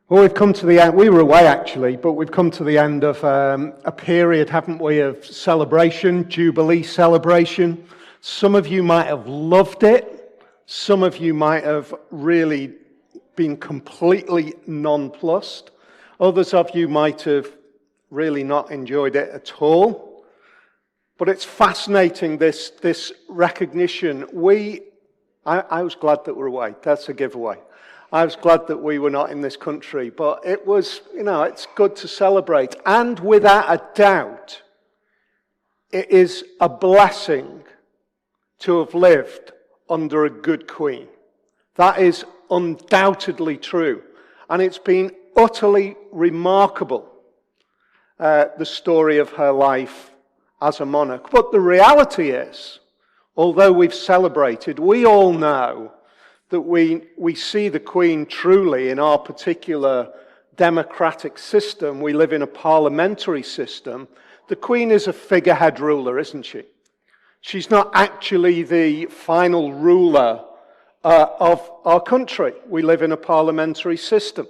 Well, we've come to the end. We were away actually, but we've come to the end of a period, haven't we, of celebration, Jubilee celebration. Some of you might have loved it. Some of you might have really been completely nonplussed. Others of you might have really not enjoyed it at all. But it's fascinating, this recognition. I was glad that we're away. That's a giveaway. I was glad that we were not in this country, but it was, it's good to celebrate. And without a doubt, it is a blessing to have lived under a good queen. That is undoubtedly true. And it's been utterly remarkable, the story of her life as a monarch. But the reality is, although we've celebrated, we all know that we see the Queen truly in our particular democratic system. We live in a parliamentary system. The Queen is a figurehead ruler, isn't she? She's not actually the final ruler of our country. We live in a parliamentary system.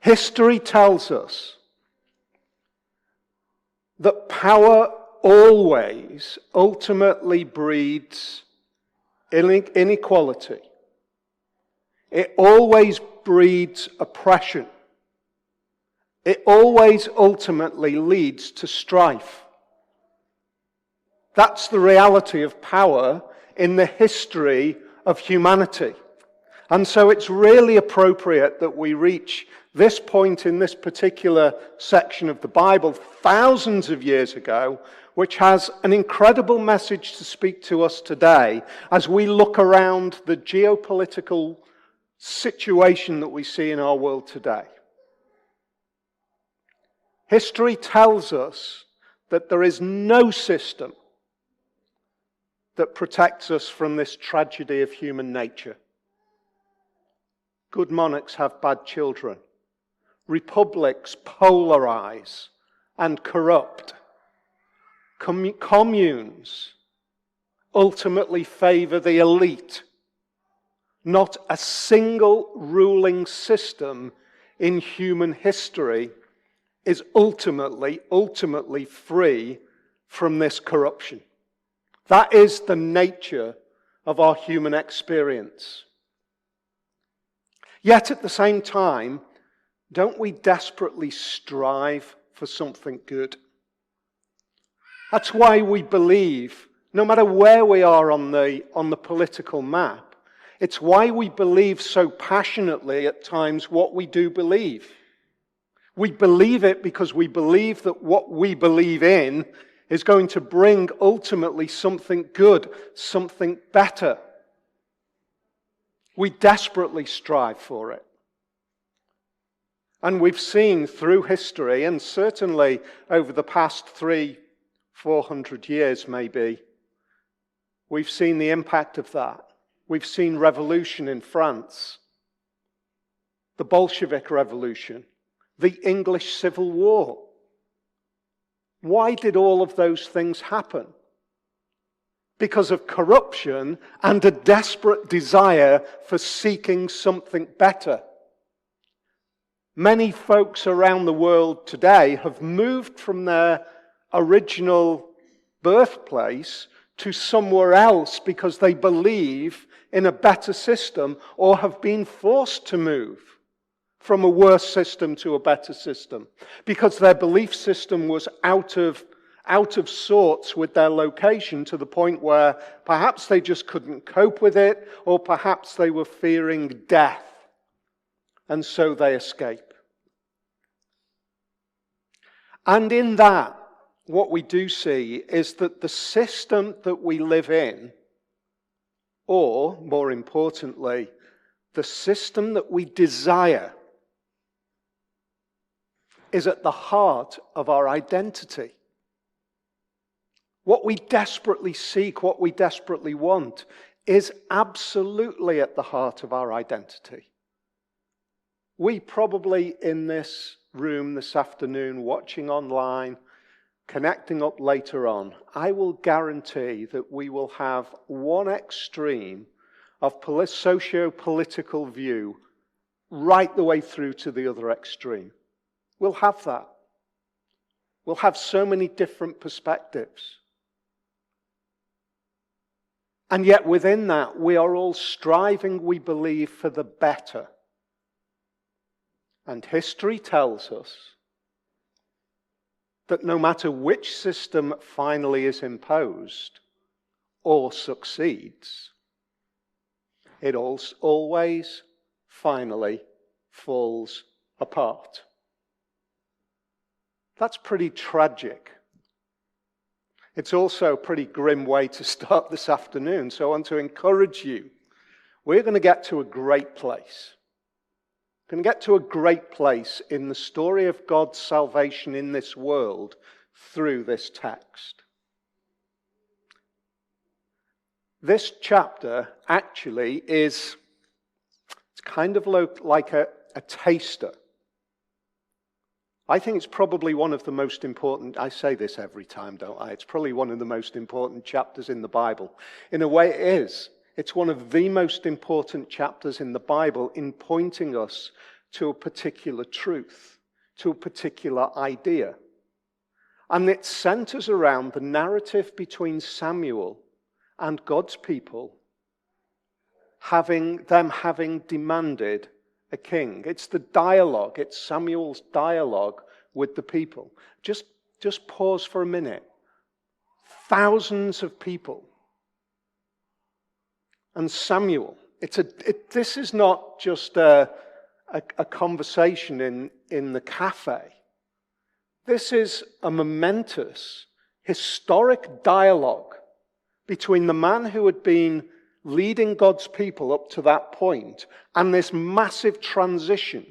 History tells us that power always ultimately breeds inequality. It always breeds oppression. It always ultimately leads to strife. That's the reality of power in the history of humanity. And so it's really appropriate that we reach this point in this particular section of the Bible thousands of years ago, which has an incredible message to speak to us today as we look around the geopolitical situation that we see in our world today. History tells us that there is no system that protects us from this tragedy of human nature. Good monarchs have bad children. Republics polarize and corrupt. Communes ultimately favor the elite. Not a single ruling system in human history is ultimately free from this corruption. That is the nature of our human experience. Yet at the same time, don't we desperately strive for something good? That's why we believe, no matter where we are on the political map, it's why we believe so passionately at times what we do believe. We believe it because we believe that what we believe in is going to bring ultimately something good, something better. We desperately strive for it. And we've seen through history, and certainly over the past 400 years maybe, we've seen the impact of that. We've seen revolution in France, the Bolshevik Revolution, the English Civil War. Why did all of those things happen? Because of corruption and a desperate desire for seeking something better. Many folks around the world today have moved from their original birthplace to somewhere else because they believe in a better system or have been forced to move from a worse system to a better system because their belief system was out of sorts with their location to the point where perhaps they just couldn't cope with it, or perhaps they were fearing death, and so they escape. And in that, what we do see is that the system that we live in, or more importantly, the system that we desire, is at the heart of our identity. What we desperately seek, what we desperately want, is absolutely at the heart of our identity. We probably in this room this afternoon, watching online, connecting up later on, I will guarantee that we will have one extreme of socio-political view right the way through to the other extreme. We'll have that. We'll have so many different perspectives. And yet within that, we are all striving, we believe, for the better. And history tells us that no matter which system finally is imposed or succeeds, it always finally falls apart. That's pretty tragic. It's also a pretty grim way to start this afternoon, so I want to encourage you. We're going to get to a great place. We're going to get to a great place in the story of God's salvation in this world through this text. This chapter actually it's kind of like a taster. I think it's probably one of the most important, I say this every time, don't I? It's probably one of the most important chapters in the Bible. In a way it is. It's one of the most important chapters in the Bible in pointing us to a particular truth, to a particular idea. And it centers around the narrative between Samuel and God's people, having demanded a king. It's the dialogue. It's Samuel's dialogue with the people. Just pause for a minute. Thousands of people. And Samuel. This is not just a conversation in the cafe. This is a momentous, historic dialogue between the man who had been leading God's people up to that point, and this massive transition.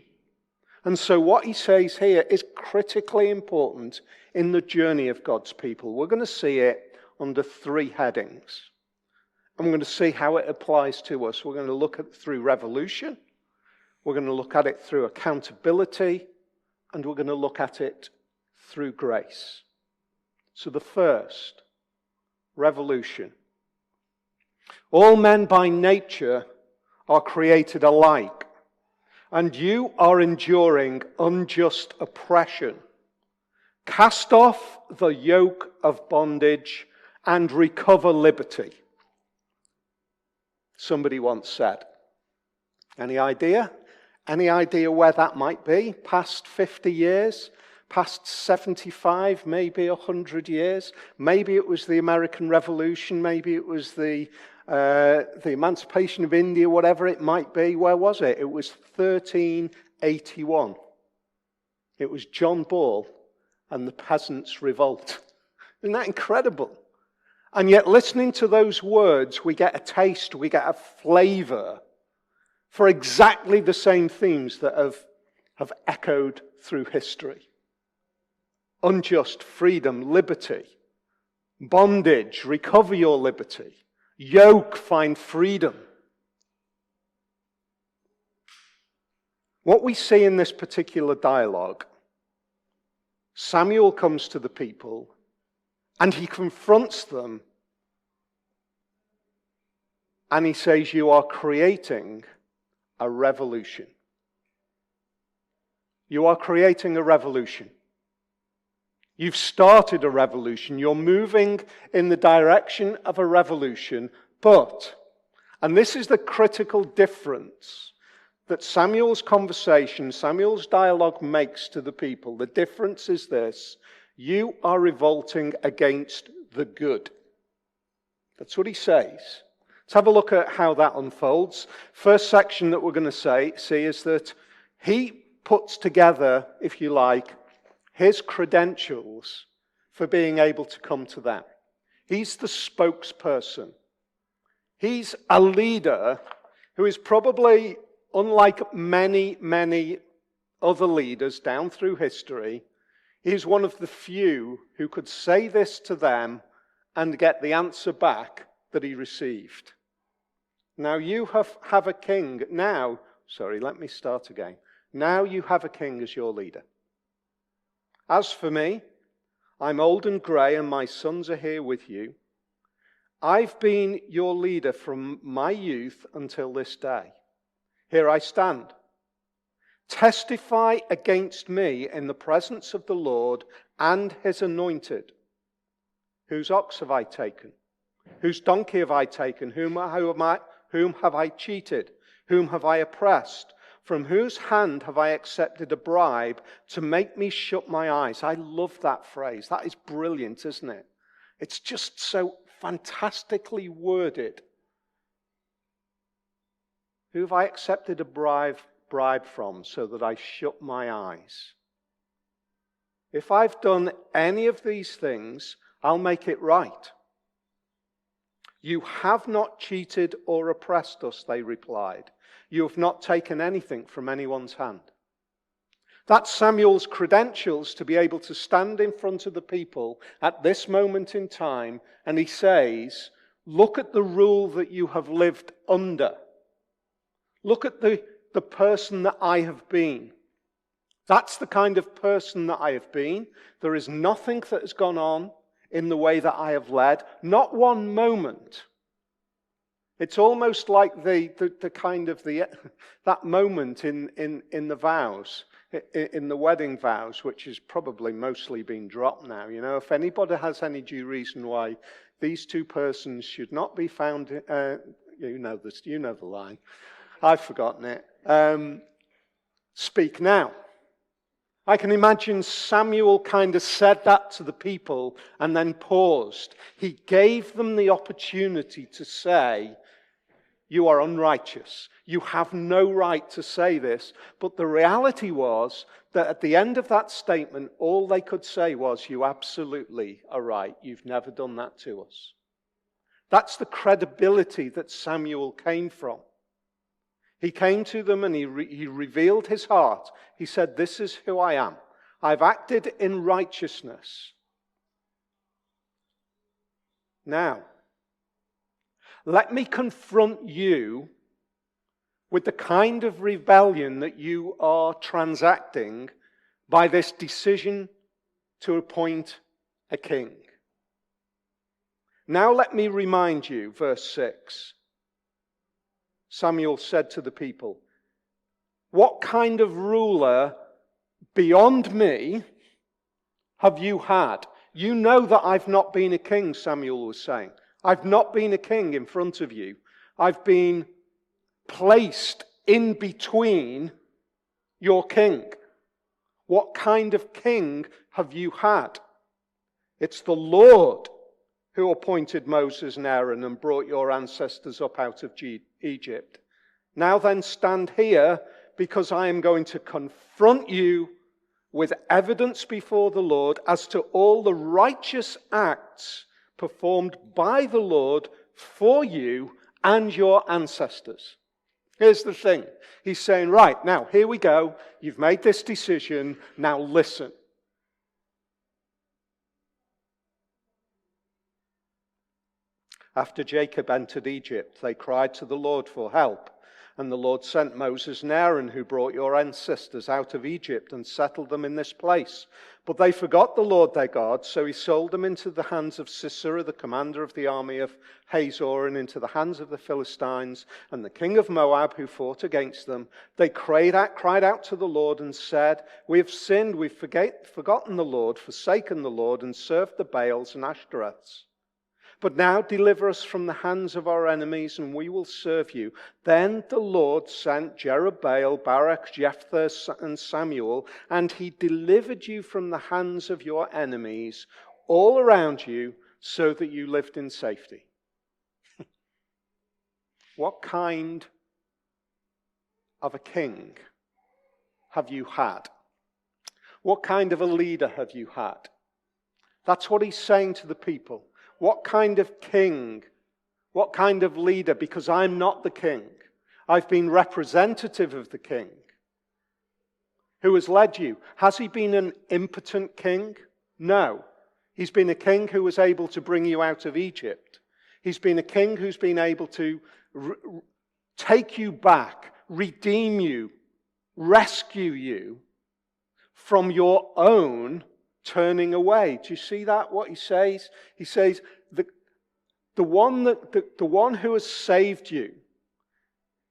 And so what he says here is critically important in the journey of God's people. We're going to see it under three headings. And we're going to see how it applies to us. We're going to look at it through revolution. We're going to look at it through accountability. And we're going to look at it through grace. So the first, revolution. All men by nature are created alike, and you are enduring unjust oppression. Cast off the yoke of bondage and recover liberty. Somebody once said. Any idea? Any idea where that might be? Past 50 years? Past 75, maybe 100 years? Maybe it was the American Revolution, maybe it was the emancipation of India, whatever it might be. Where was it? It was 1381. It was John Ball and the Peasants' Revolt. Isn't that incredible? And yet listening to those words, we get a taste, we get a flavor for exactly the same themes that have echoed through history. Unjust freedom, liberty. Bondage, recover your liberty. Yoke, find freedom. What we see in this particular dialogue, Samuel comes to the people and he confronts them and he says, you are creating a revolution. You are creating a revolution. You've started a revolution. You're moving in the direction of a revolution. But, and this is the critical difference that Samuel's conversation, Samuel's dialogue makes to the people. The difference is this. You are revolting against the good. That's what he says. Let's have a look at how that unfolds. First section that we're going to see is that he puts together, if you like, his credentials for being able to come to them. He's the spokesperson. He's a leader who is probably, unlike many other leaders down through history, he's one of the few who could say this to them and get the answer back that he received. Now you have a king. Now you have a king as your leader. As for me, I'm old and grey and my sons are here with you. I've been your leader from my youth until this day. Here I stand. testify against me in the presence of the Lord and his anointed. Whose ox have I taken? Whose donkey have I taken? Whom have I cheated? Whom have I oppressed? From whose hand have I accepted a bribe to make me shut my eyes? I love that phrase. That is brilliant, isn't it? It's just so fantastically worded. Who have I accepted a bribe from so that I shut my eyes? If I've done any of these things, I'll make it right. You have not cheated or oppressed us, they replied. You have not taken anything from anyone's hand. That's Samuel's credentials to be able to stand in front of the people at this moment in time, and he says, look at the rule that you have lived under. Look at the person that I have been. That's the kind of person that I have been. There is nothing that has gone on in the way that I have led. Not one moment. It's almost like that moment in the vows, in the wedding vows, which has probably mostly been dropped now. You know, if anybody has any due reason why these two persons should not be found, you know the line. I've forgotten it. Speak now. I can imagine Samuel kind of said that to the people and then paused. He gave them the opportunity to say, you are unrighteous. You have no right to say this. But the reality was that at the end of that statement, all they could say was, you absolutely are right. You've never done that to us. That's the credibility that Samuel came from. He came to them and he revealed his heart. He said, this is who I am. I've acted in righteousness. Now, let me confront you with the kind of rebellion that you are transacting by this decision to appoint a king. Now let me remind you, verse 6. Samuel said to the people, what kind of ruler beyond me have you had? You know that I've not been a king, Samuel was saying. I've not been a king in front of you. I've been placed in between your king. What kind of king have you had? It's the Lord who appointed Moses and Aaron and brought your ancestors up out of Egypt. Now then stand here, because I am going to confront you with evidence before the Lord as to all the righteous acts performed by the Lord for you and your ancestors. Here's the thing. He's saying, right, now here we go. You've made this decision. Now listen. After Jacob entered Egypt, they cried to the Lord for help. And the Lord sent Moses and Aaron, who brought your ancestors out of Egypt and settled them in this place. But they forgot the Lord their God, so he sold them into the hands of Sisera, the commander of the army of Hazor, and into the hands of the Philistines and the king of Moab, who fought against them. They cried out to the Lord and said, we have sinned, we've forgotten the Lord, forsaken the Lord, and served the Baals and Ashtoreths. But now deliver us from the hands of our enemies, and we will serve you. Then the Lord sent Jerubbaal, Barak, Jephthah, and Samuel, and he delivered you from the hands of your enemies all around you, so that you lived in safety. What kind of a king have you had? What kind of a leader have you had? That's what he's saying to the people. What kind of king? What kind of leader? Because I'm not the king. I've been representative of the king. Who has led you? Has he been an impotent king? No. He's been a king who was able to bring you out of Egypt. He's been a king who's been able to take you back, redeem you, rescue you from your own turning away. Do you see that, what he says? He says, the one who has saved you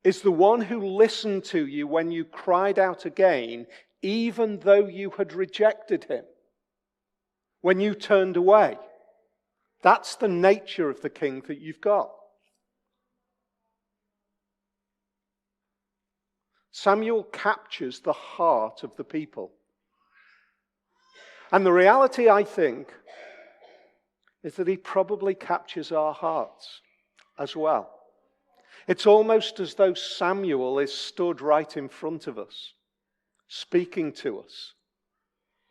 is the one who listened to you when you cried out again, even though you had rejected him, when you turned away. That's the nature of the king that you've got. Samuel captures the heart of the people. And the reality, I think, is that he probably captures our hearts as well. It's almost as though Samuel is stood right in front of us, speaking to us.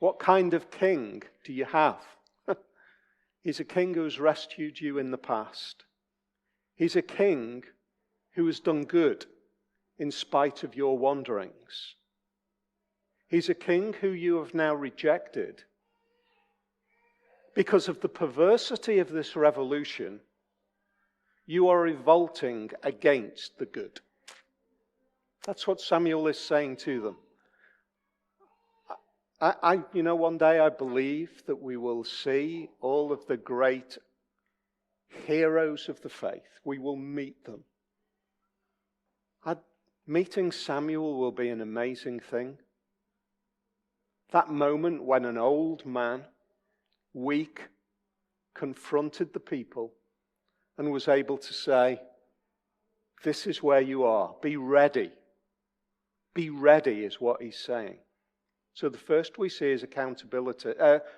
What kind of king do you have? He's a king who has rescued you in the past. He's a king who has done good in spite of your wanderings. He's a king who you have now rejected because of the perversity of this revolution. You are revolting against the good. That's what Samuel is saying to them. One day I believe that we will see all of the great heroes of the faith. We will meet them. Meeting Samuel will be an amazing thing. That moment when an old man, weak, confronted the people and was able to say, this is where you are. Be ready. Be ready is what he's saying. So the first we see is accountability,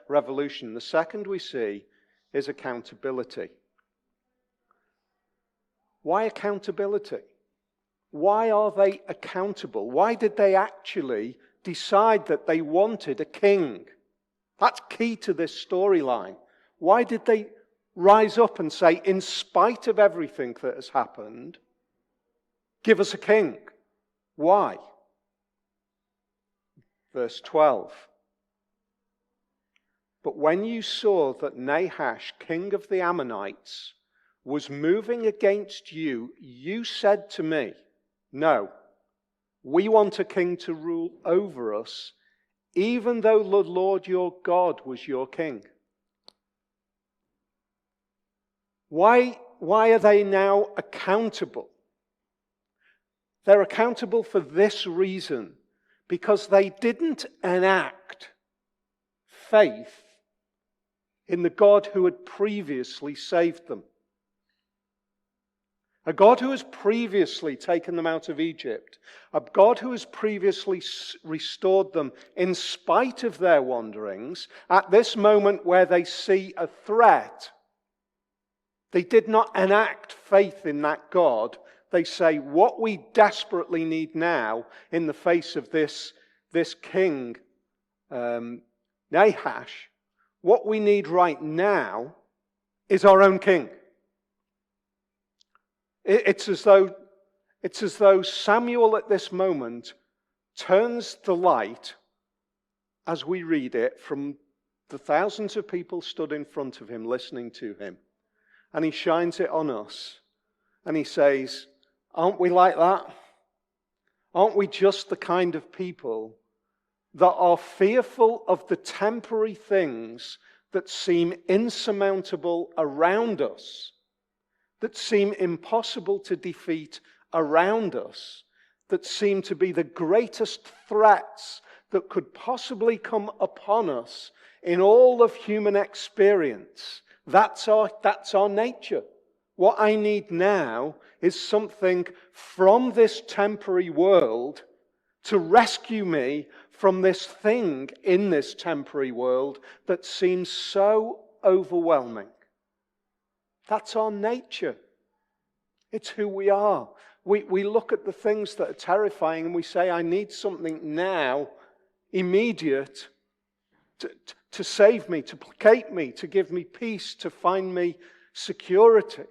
revolution. The second we see is accountability. Why accountability? Why are they accountable? Why did they actually decide that they wanted a king? That's key to this storyline. Why did they rise up and say, in spite of everything that has happened, give us a king? Why? Verse 12. But when you saw that Nahash, king of the Ammonites, was moving against you, you said to me, no, we want a king to rule over us, even though the Lord your God was your king. Why are they now accountable? They're accountable for this reason, because they didn't enact faith in the God who had previously saved them. A God who has previously taken them out of Egypt. A God who has previously restored them in spite of their wanderings. At this moment where they see a threat, they did not enact faith in that God. They say, what we desperately need now in the face of this king, Nahash, what we need right now is our own king. It's as though Samuel at this moment turns the light, as we read it, from the thousands of people stood in front of him listening to him, and he shines it on us, and he says, aren't we like that? Aren't we just the kind of people that are fearful of the temporary things that seem insurmountable around us, that seem impossible to defeat around us, that seem to be the greatest threats that could possibly come upon us in all of human experience? That's our nature. What I need now is something from this temporary world to rescue me from this thing in this temporary world that seems so overwhelming. That's our nature. It's who we are. We look at the things that are terrifying and we say, I need something now, immediate, to save me, to placate me, to give me peace, to find me security.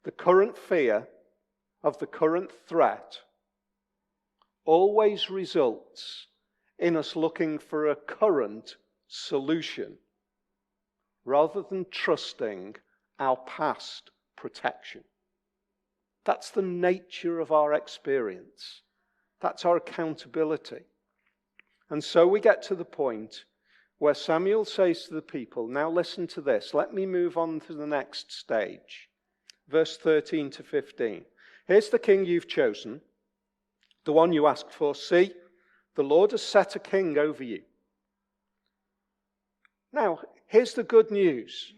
The current fear of the current threat always results in us looking for a current solution rather than trusting our past protection. That's the nature of our experience. That's our accountability. And so we get to the point where Samuel says to the people, now listen to this, let me move on to the next stage. verse 13 to 15. Here's the king you've chosen, the one you asked for. See, the Lord has set a king over you. Now, here's the good news.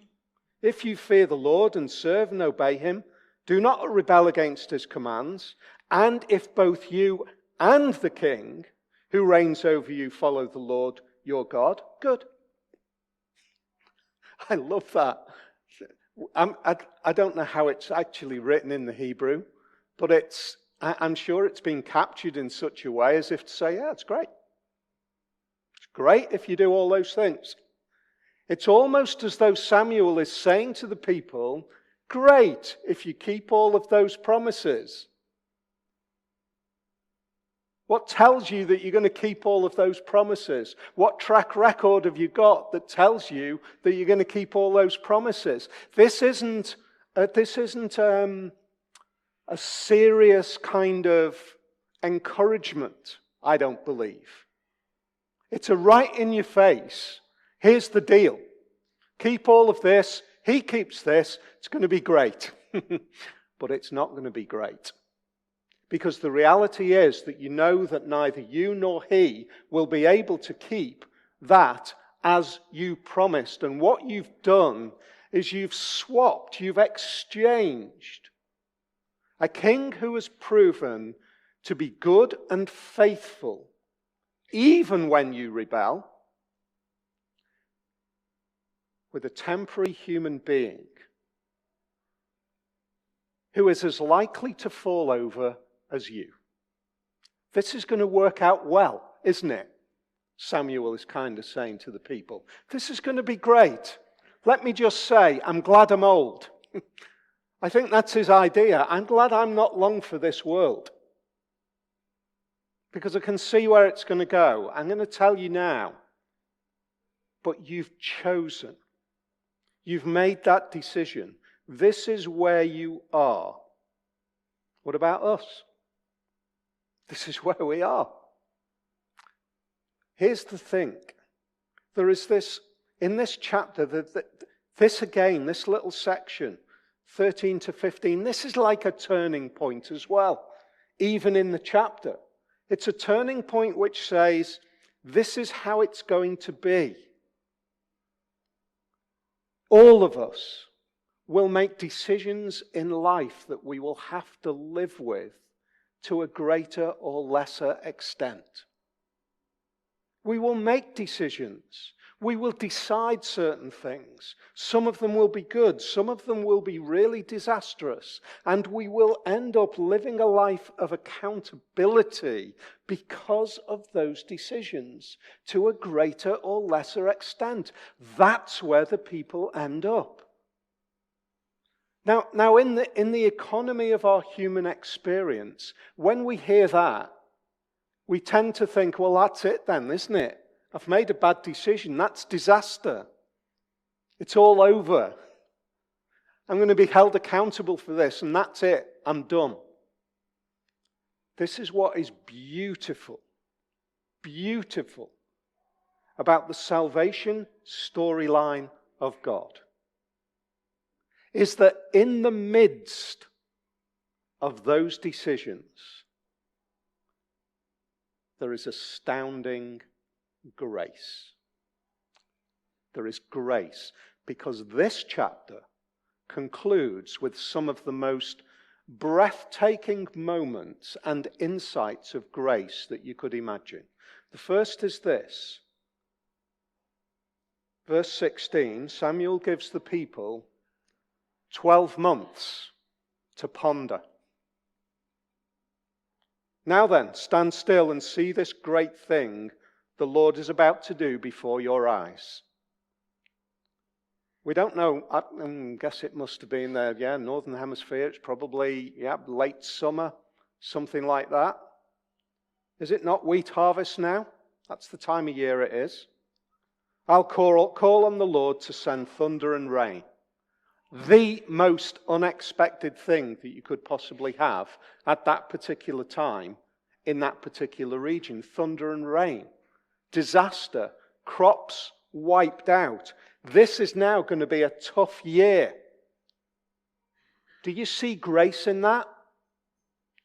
If you fear the Lord and serve and obey him, do not rebel against his commands, and if both you and the king who reigns over you follow the Lord your God, good. I love that. I don't know how it's actually written in the Hebrew, but I'm sure it's been captured in such a way as if to say, yeah, it's great. It's great if you do all those things. It's almost as though Samuel is saying to the people, great if you keep all of those promises. What tells you that you're going to keep all of those promises? What track record have you got that tells you that you're going to keep all those promises? This isn't a serious kind of encouragement, I don't believe. It's a right in your face. Here's the deal. Keep all of this. He keeps this. It's going to be great. But it's not going to be great. Because the reality is that you know that neither you nor he will be able to keep that as you promised. And what you've done is you've swapped, you've exchanged a king who has proven to be good and faithful, even when you rebel, with a temporary human being who is as likely to fall over as you. This is going to work out well, isn't it? Samuel is kind of saying to the people. This is going to be great. Let me just say, I'm glad I'm old. I think that's his idea. I'm glad I'm not long for this world. Because I can see where it's going to go. I'm going to tell you now. But you've chosen. You've made that decision. This is where you are. What about us? This is where we are. Here's the thing. There is this, in this chapter, this again, this little section, 13 to 15, this is like a turning point as well, even in the chapter. It's a turning point which says, this is how it's going to be. All of us will make decisions in life that we will have to live with to a greater or lesser extent. We will make decisions. We will decide certain things. Some of them will be good. Some of them will be really disastrous. And we will end up living a life of accountability because of those decisions to a greater or lesser extent. That's where the people end up. Now, in the economy of our human experience, when we hear that, we tend to think, well, that's it then, isn't it? I've made a bad decision. That's disaster. It's all over. I'm going to be held accountable for this, and that's it. I'm done. This is what is beautiful about the salvation storyline of God. Is that in the midst of those decisions, there is astounding grace. There is grace because this chapter concludes with some of the most breathtaking moments and insights of grace that you could imagine. The first is this. Verse 16, Samuel gives the people 12 months to ponder. Now then, stand still and see this great thing the Lord is about to do before your eyes. We don't know. I guess it must have been there, Northern Hemisphere. It's probably, late summer, something like that. Is it not wheat harvest now? That's the time of year it is. I'll call on the Lord to send thunder and rain. The most unexpected thing that you could possibly have at that particular time in that particular region. Thunder and rain. Disaster. Crops wiped out. This is now going to be a tough year. Do you see grace in that?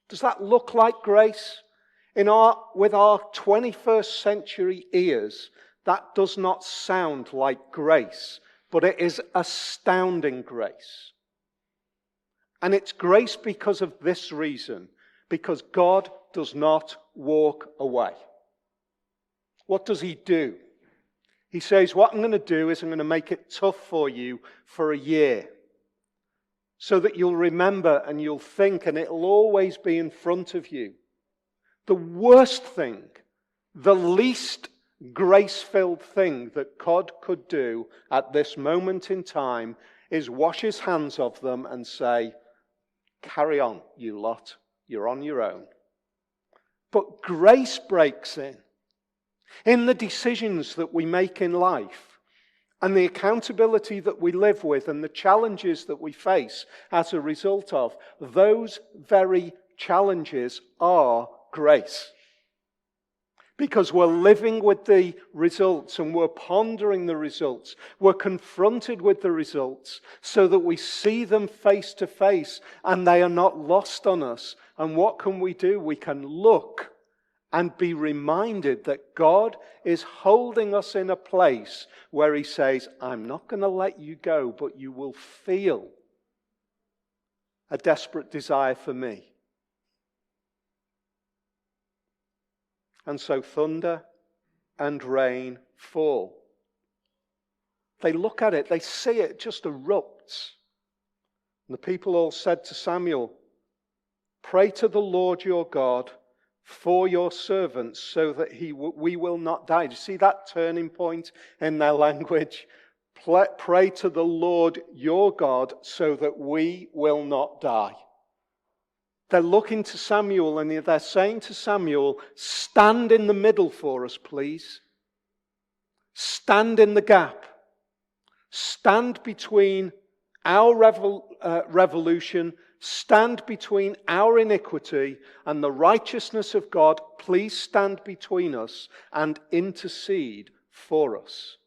Does that look like grace? With our 21st century ears, that does not sound like grace, but it is astounding grace. And it's grace because of this reason, because God does not walk away. What does he do? He says, what I'm going to do is I'm going to make it tough for you for a year, so that you'll remember and you'll think, and it'll always be in front of you. The worst thing, the least grace-filled thing that God could do at this moment in time is wash his hands of them and say, carry on, you lot. You're on your own. But grace breaks in the decisions that we make in life, and the accountability that we live with, and the challenges that we face as a result of. Those very challenges are grace. Because we're living with the results, and we're pondering the results. We're confronted with the results so that we see them face to face and they are not lost on us. And what can we do? We can look and be reminded that God is holding us in a place where he says, I'm not going to let you go, but you will feel a desperate desire for me. And so thunder and rain fall. They look at it, they see it, just erupts. And the people all said to Samuel, pray to the Lord your God for your servants so that we will not die. Do you see that turning point in their language? Pray to the Lord your God so that we will not die. They're looking to Samuel and they're saying to Samuel, stand in the middle for us, please. Stand in the gap. Stand between our revolution, stand between our iniquity and the righteousness of God. Please stand between us and intercede for us.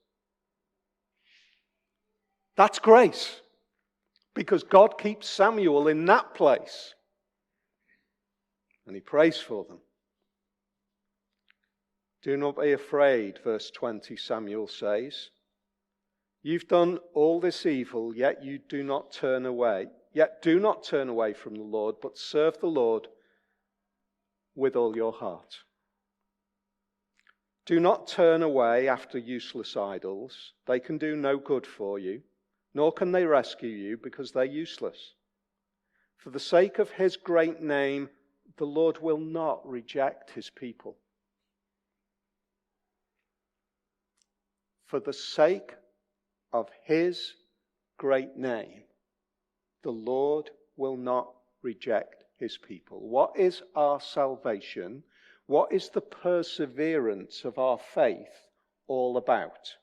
That's grace, because God keeps Samuel in that place. And he prays for them. Do not be afraid, verse 20, Samuel says. You've done all this evil, yet do not turn away from the Lord, but serve the Lord with all your heart. Do not turn away after useless idols. They can do no good for you, nor can they rescue you, because they're useless. For the sake of his great name, the Lord will not reject his people. For the sake of his great name, the Lord will not reject his people. What is our salvation? What is the perseverance of our faith all about?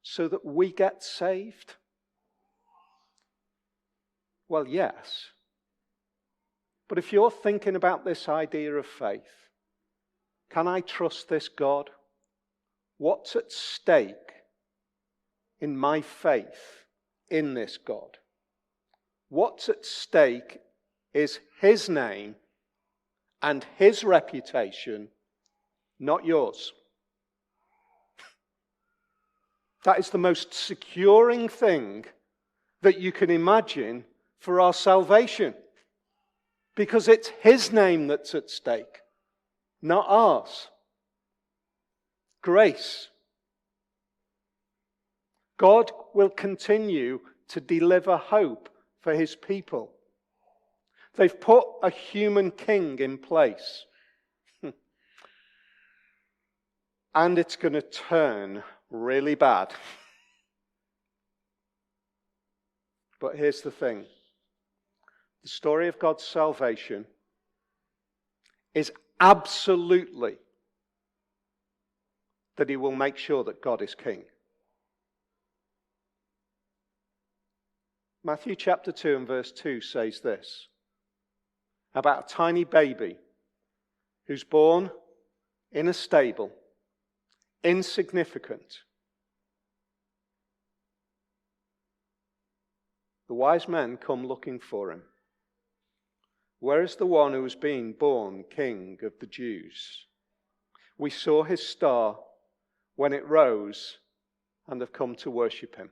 So that we get saved? Well, yes. But if you're thinking about this idea of faith, can I trust this God? What's at stake in my faith in this God? What's at stake is his name and his reputation, not yours. That is the most securing thing that you can imagine for our salvation. Because it's his name that's at stake, not ours. Grace. God will continue to deliver hope for his people. They've put a human king in place. And it's going to turn really bad. But here's the thing. The story of God's salvation is absolutely that he will make sure that God is king. Matthew chapter 2 and verse 2 says this about a tiny baby who's born in a stable, insignificant. The wise men come looking for him. Where is the one who has been born King of the Jews? We saw his star when it rose and have come to worship him.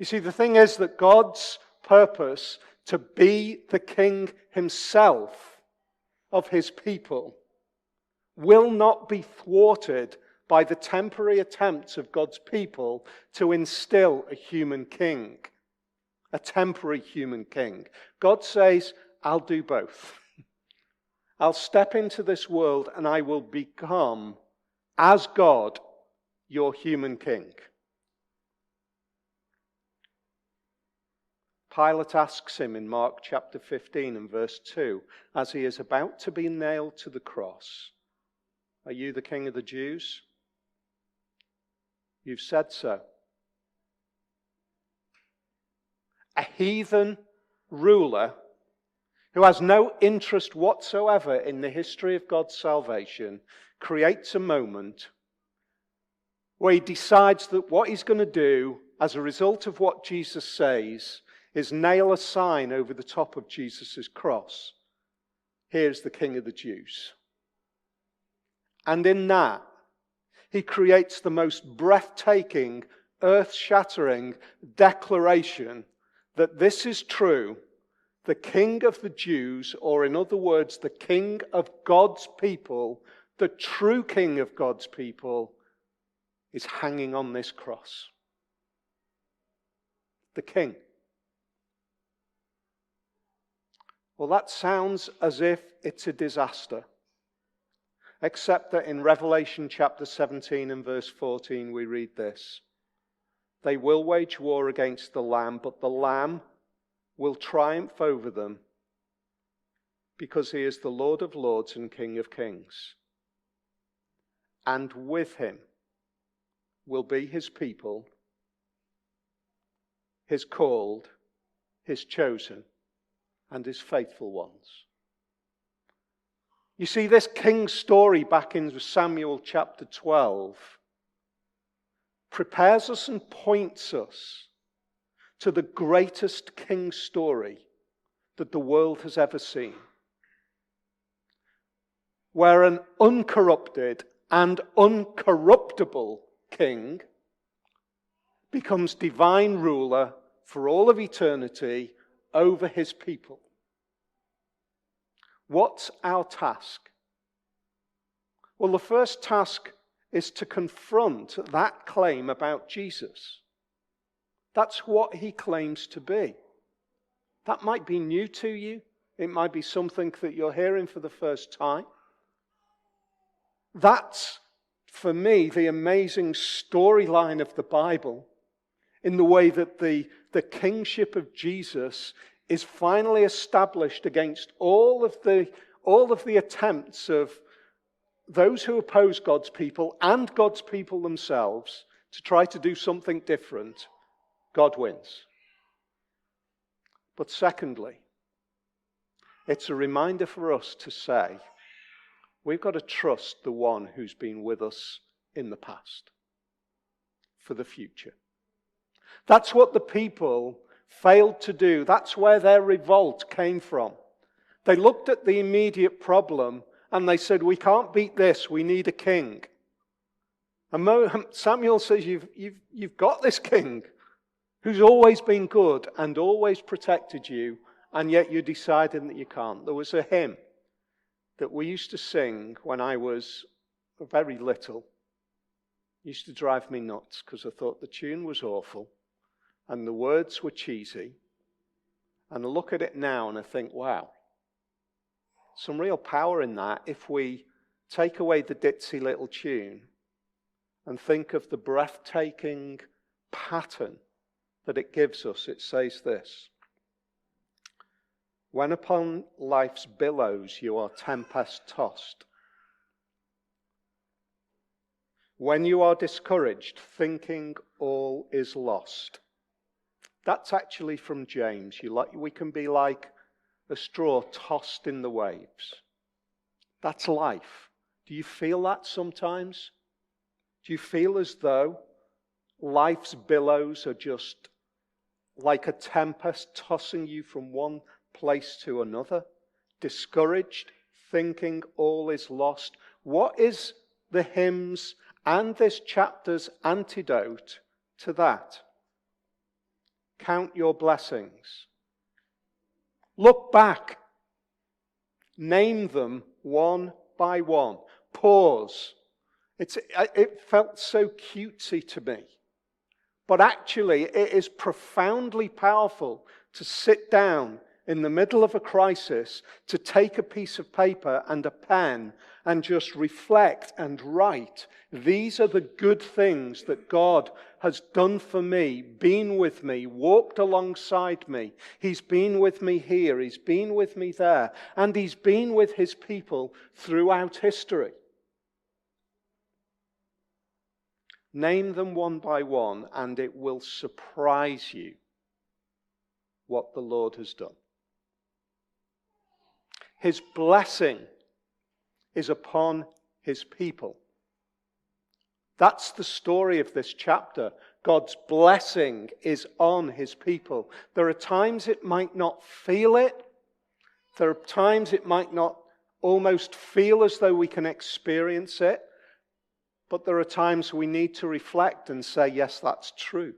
You see, the thing is that God's purpose to be the king himself of his people will not be thwarted by the temporary attempts of God's people to instill a human king, a temporary human king. God says, I'll do both. I'll step into this world and I will become, as God, your human king. Pilate asks him in Mark chapter 15 and verse 2, as he is about to be nailed to the cross, are you the king of the Jews? You've said so. A heathen ruler who has no interest whatsoever in the history of God's salvation creates a moment where he decides that what he's going to do as a result of what Jesus says is nail a sign over the top of Jesus' cross. Here's the King of the Jews. And in that, he creates the most breathtaking, earth-shattering declaration that this is true. The King of the Jews, or in other words, the King of God's people, the true King of God's people, is hanging on this cross. The King. Well, that sounds as if it's a disaster. Except that in Revelation chapter 17 and verse 14 we read this. They will wage war against the Lamb, but the Lamb will triumph over them because he is the Lord of lords and King of kings. And with him will be his people, his called, his chosen, and his faithful ones. You see, this king's story back in Samuel chapter 12 prepares us and points us to the greatest king story that the world has ever seen, where an uncorrupted and uncorruptible king becomes divine ruler for all of eternity over his people. What's our task? Well, the first task is to confront that claim about Jesus. That's what he claims to be. That might be new to you. It might be something that you're hearing for the first time. That's, for me, the amazing storyline of the Bible, in the way that the kingship of Jesus is finally established against all of the attempts of those who oppose God's people and God's people themselves to try to do something different. God wins. But secondly, it's a reminder for us to say, we've got to trust the one who's been with us in the past for the future. That's what the people failed to do. That's where their revolt came from. They looked at the immediate problem and they said, we can't beat this, we need a king. And Samuel says, you've got this king who's always been good and always protected you, and yet you're deciding that you can't. There was a hymn that we used to sing when I was very little. It used to drive me nuts because I thought the tune was awful and the words were cheesy. And I look at it now and I think, wow, some real power in that if we take away the ditzy little tune and think of the breathtaking pattern that it gives us. It says this: when upon life's billows you are tempest-tossed, when you are discouraged, thinking all is lost. That's actually from James. We can be like a straw tossed in the waves. That's life. Do you feel that sometimes? Do you feel as though life's billows are just like a tempest tossing you from one place to another, discouraged, thinking all is lost? What is the hymns and this chapter's antidote to that? Count your blessings. Look back. Name them one by one. Pause. It felt so cutesy to me. But actually, it is profoundly powerful to sit down in the middle of a crisis, to take a piece of paper and a pen and just reflect and write. These are the good things that God has done for me, been with me, walked alongside me. He's been with me here, he's been with me there, and he's been with his people throughout history. Name them one by one, and it will surprise you what the Lord has done. His blessing is upon his people. That's the story of this chapter. God's blessing is on his people. There are times it might not feel it. There are times it might not almost feel as though we can experience it. But there are times we need to reflect and say, yes, that's true.